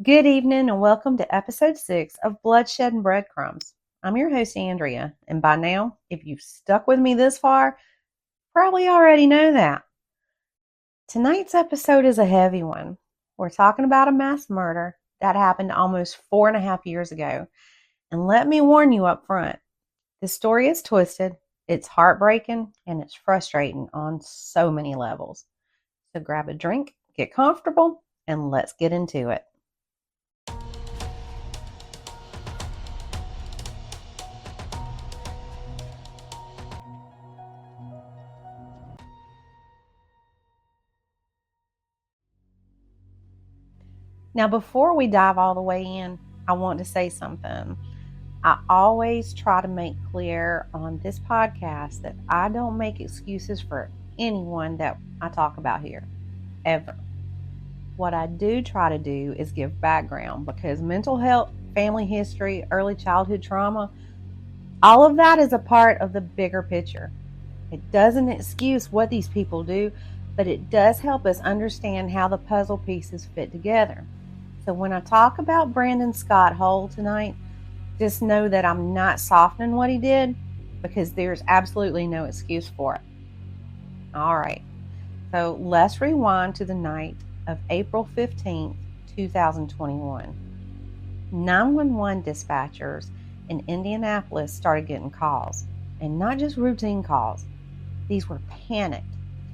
Good evening and welcome to episode 6 of Bloodshed Breadcrumbs. I'm your host, Andrea, and by now, if you've stuck with me this far, probably already know that. Tonight's episode is a heavy one. We're talking about a mass murder that happened almost 4.5 years ago. And let me warn you up front, this story is twisted, it's heartbreaking, and it's frustrating on so many levels. So grab a drink, get comfortable, and let's get into it. Now, before we dive all the way in, I want to say something. I always try to make clear on this podcast that I don't make excuses for anyone that I talk about here, ever. What I do try to do is give background because mental health, family history, early childhood trauma, all of that is a part of the bigger picture. It doesn't excuse what these people do, but it does help us understand how the puzzle pieces fit together. So when I talk about Brandon Scott Hull tonight, just know that I'm not softening what he did because there's absolutely no excuse for it. All right, so let's rewind to the night of April 15th, 2021. 911 dispatchers in Indianapolis started getting calls, and not just routine calls. These were panicked,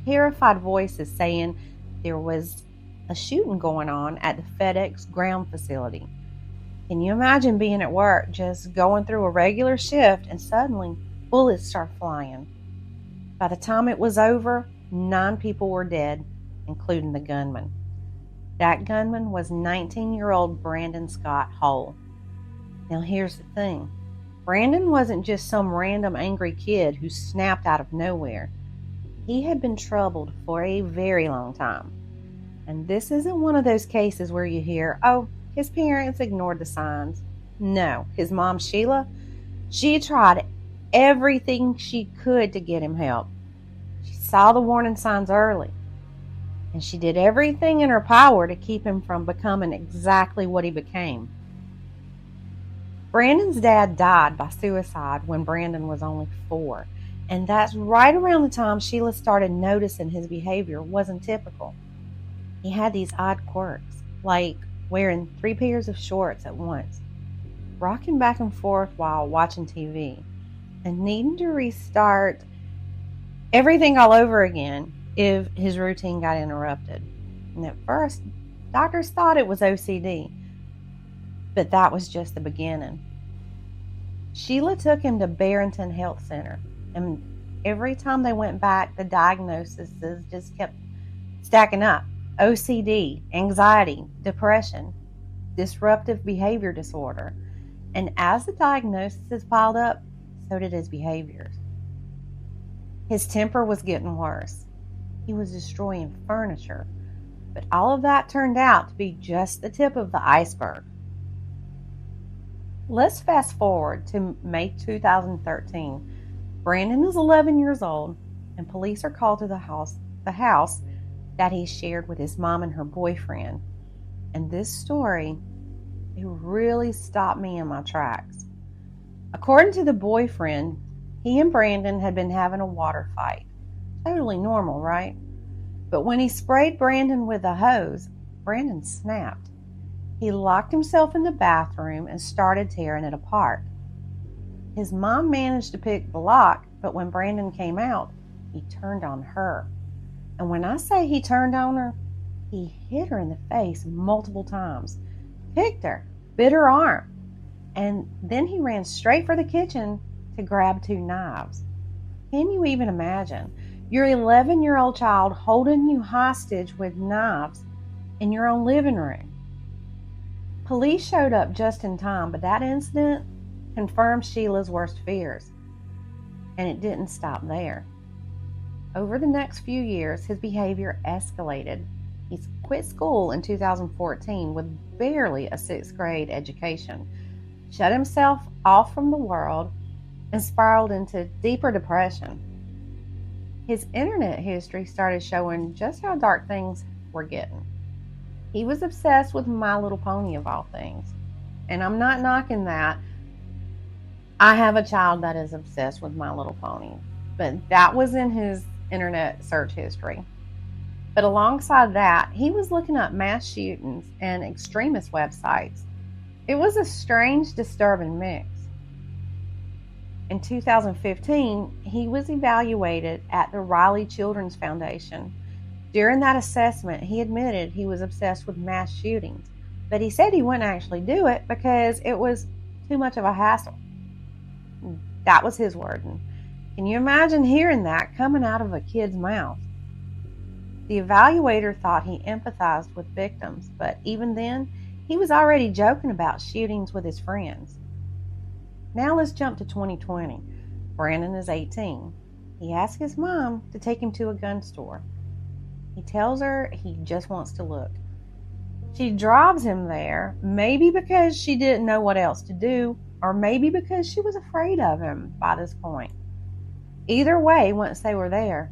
terrified voices saying there was a shooting going on at the FedEx ground facility. Can you imagine being at work, just going through a regular shift, and suddenly bullets start flying? By the time it was over, 9 people were dead, including the gunman. That gunman was 19-year-old Brandon Scott Hull. Now here's the thing. Brandon wasn't just some random angry kid who snapped out of nowhere. He had been troubled for a very long time. And this isn't one of those cases where you hear, oh, his parents ignored the signs. No, his mom, Sheila, she tried everything she could to get him help. She saw the warning signs early. And she did everything in her power to keep him from becoming exactly what he became. Brandon's dad died by suicide when Brandon was only 4. And that's right around the time Sheila started noticing his behavior wasn't typical. He had these odd quirks, like wearing 3 pairs of shorts at once, rocking back and forth while watching TV, and needing to restart everything all over again if his routine got interrupted. And at first, doctors thought it was OCD, but that was just the beginning. Sheila took him to Barrington Health Center, and every time they went back, the diagnoses just kept stacking up. OCD, anxiety, depression, disruptive behavior disorder. And as the diagnoses piled up, so did his behaviors. His temper was getting worse. He was destroying furniture. But all of that turned out to be just the tip of the iceberg. Let's fast forward to May 2013. Brandon is 11 years old, and police are called to the house that he shared with his mom and her boyfriend. And this story, it really stopped me in my tracks. According to the boyfriend, he and Brandon had been having a water fight. Totally normal, right? But when he sprayed Brandon with a hose, Brandon snapped. He locked himself in the bathroom and started tearing it apart. His mom managed to pick the lock, but when Brandon came out, he turned on her. And when I say he turned on her, he hit her in the face multiple times, picked her, bit her arm, and then he ran straight for the kitchen to grab 2 knives. Can you even imagine? Your 11-year-old child holding you hostage with knives in your own living room. Police showed up just in time, but that incident confirmed Sheila's worst fears. And it didn't stop there. Over the next few years, his behavior escalated. He quit school in 2014 with barely a 6th grade education, shut himself off from the world, and spiraled into deeper depression. His internet history started showing just how dark things were getting. He was obsessed with My Little Pony of all things. And I'm not knocking that. I have a child that is obsessed with My Little Pony, but that was in his internet search history. But alongside that, he was looking up mass shootings and extremist websites. It was a strange, disturbing mix. In 2015, he was evaluated at the Riley Children's Foundation. During that assessment, he admitted he was obsessed with mass shootings, but he said he wouldn't actually do it because it was too much of a hassle. That was his word. And can you imagine hearing that coming out of a kid's mouth? The evaluator thought he empathized with victims, but even then, he was already joking about shootings with his friends. Now let's jump to 2020. Brandon is 18. He asks his mom to take him to a gun store. He tells her he just wants to look. She drives him there, maybe because she didn't know what else to do, or maybe because she was afraid of him by this point. Either way, once they were there,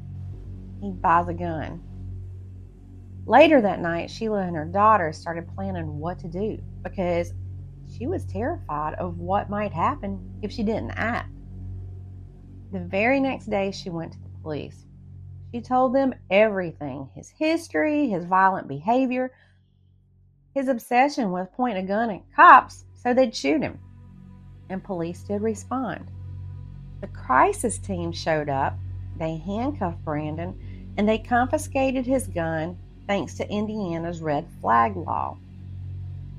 he buys a gun. Later that night, Sheila and her daughter started planning what to do because she was terrified of what might happen if she didn't act. The very next day, she went to the police. She told them everything: his history, his violent behavior, his obsession with pointing a gun at cops so they'd shoot him. And police did respond. The crisis team showed up, they handcuffed Brandon, and they confiscated his gun thanks to Indiana's red flag law.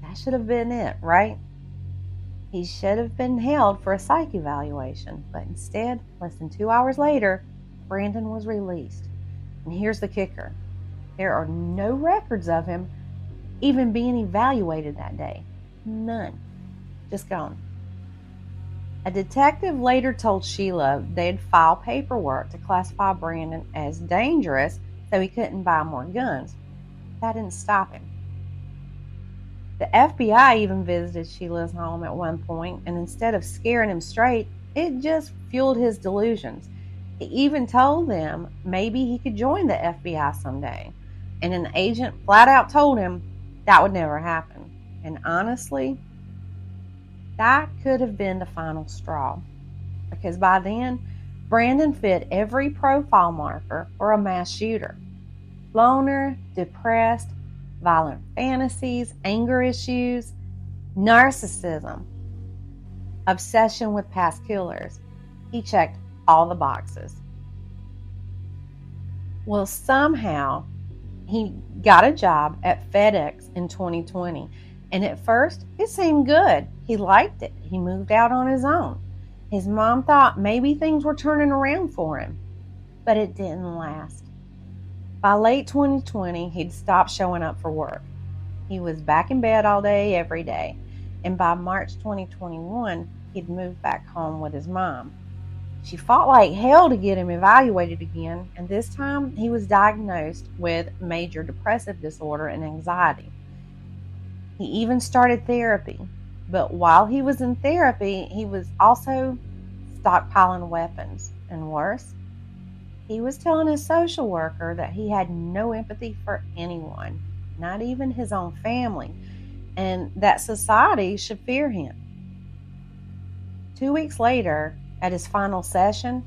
That should have been it, right? He should have been held for a psych evaluation, but instead, less than 2 hours later, Brandon was released. And here's the kicker: there are no records of him even being evaluated that day. None. Just gone. A detective later told Sheila they'd file paperwork to classify Brandon as dangerous so he couldn't buy more guns. That didn't stop him. The FBI even visited Sheila's home at one point, and instead of scaring him straight, it just fueled his delusions. He even told them maybe he could join the FBI someday, and an agent flat out told him that would never happen. And honestly, that could have been the final straw, because by then, Brandon fit every profile marker for a mass shooter. Loner, depressed, violent fantasies, anger issues, narcissism, obsession with past killers. He checked all the boxes. Well, somehow he got a job at FedEx in 2020. And at first, it seemed good. He liked it. He moved out on his own. His mom thought maybe things were turning around for him. But it didn't last. By late 2020, he'd stopped showing up for work. He was back in bed all day, every day. And by March 2021, he'd moved back home with his mom. She fought like hell to get him evaluated again, and this time he was diagnosed with major depressive disorder and anxiety. He even started therapy, but while he was in therapy, he was also stockpiling weapons, and worse, he was telling his social worker that he had no empathy for anyone, not even his own family, and that society should fear him. 2 weeks later, at his final session,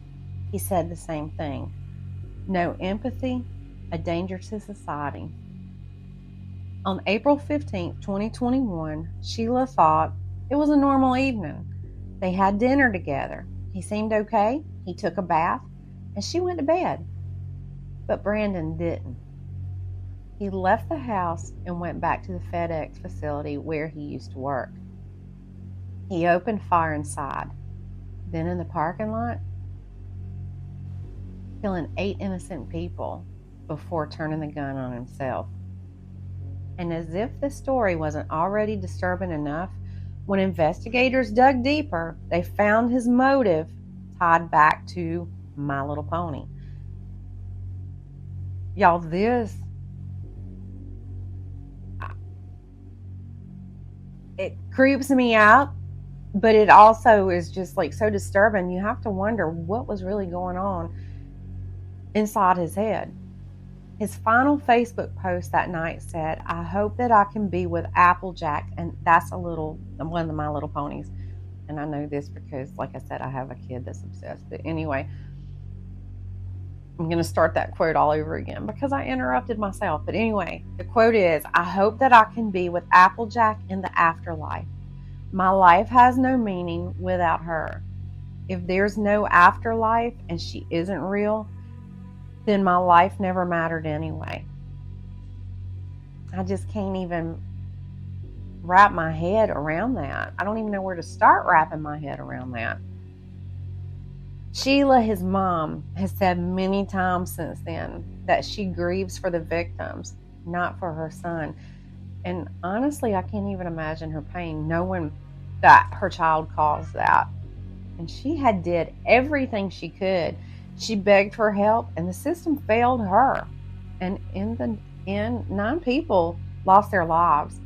he said the same thing. No empathy, a danger to society. On April 15, 2021, Sheila thought it was a normal evening. They had dinner together. He seemed okay. He took a bath, and she went to bed. But Brandon didn't. He left the house and went back to the FedEx facility where he used to work. He opened fire inside. Then in the parking lot, killing 8 innocent people before turning the gun on himself. And as if the story wasn't already disturbing enough, when investigators dug deeper, they found his motive tied back to My Little Pony. Y'all, it creeps me out, but it also is just like so disturbing. You have to wonder what was really going on inside his head. His final Facebook post that night said, "I hope that I can be with Applejack," and that's one of My Little Ponies. And I know this because, like I said, I have a kid that's obsessed. But anyway, I'm going to start that quote all over again because I interrupted myself. But anyway, the quote is, "I hope that I can be with Applejack in the afterlife. My life has no meaning without her. If there's no afterlife and she isn't real, then my life never mattered anyway." I just can't even wrap my head around that. I don't even know where to start wrapping my head around that. Sheila, his mom, has said many times since then that she grieves for the victims, not for her son. And honestly, I can't even imagine her pain knowing that her child caused that. And she had did everything she could. She begged for help and the system failed her. And in the end, 9 people lost their lives.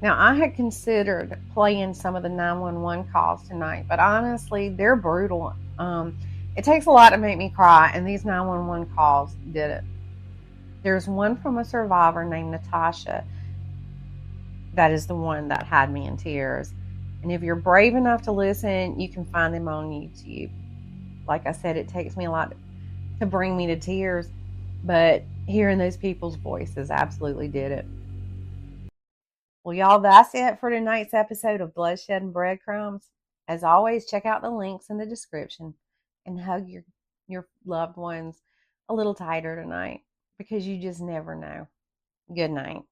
Now, I had considered playing some of the 911 calls tonight, but honestly, they're brutal. It takes a lot to make me cry, and these 911 calls did it. There's one from a survivor named Natasha that is the one that had me in tears. And if you're brave enough to listen, you can find them on YouTube. Like I said, it takes me a lot to bring me to tears, but hearing those people's voices absolutely did it. Well, y'all, that's it for tonight's episode of Bloodshed and Breadcrumbs. As always, check out the links in the description and hug your loved ones a little tighter tonight because you just never know. Good night.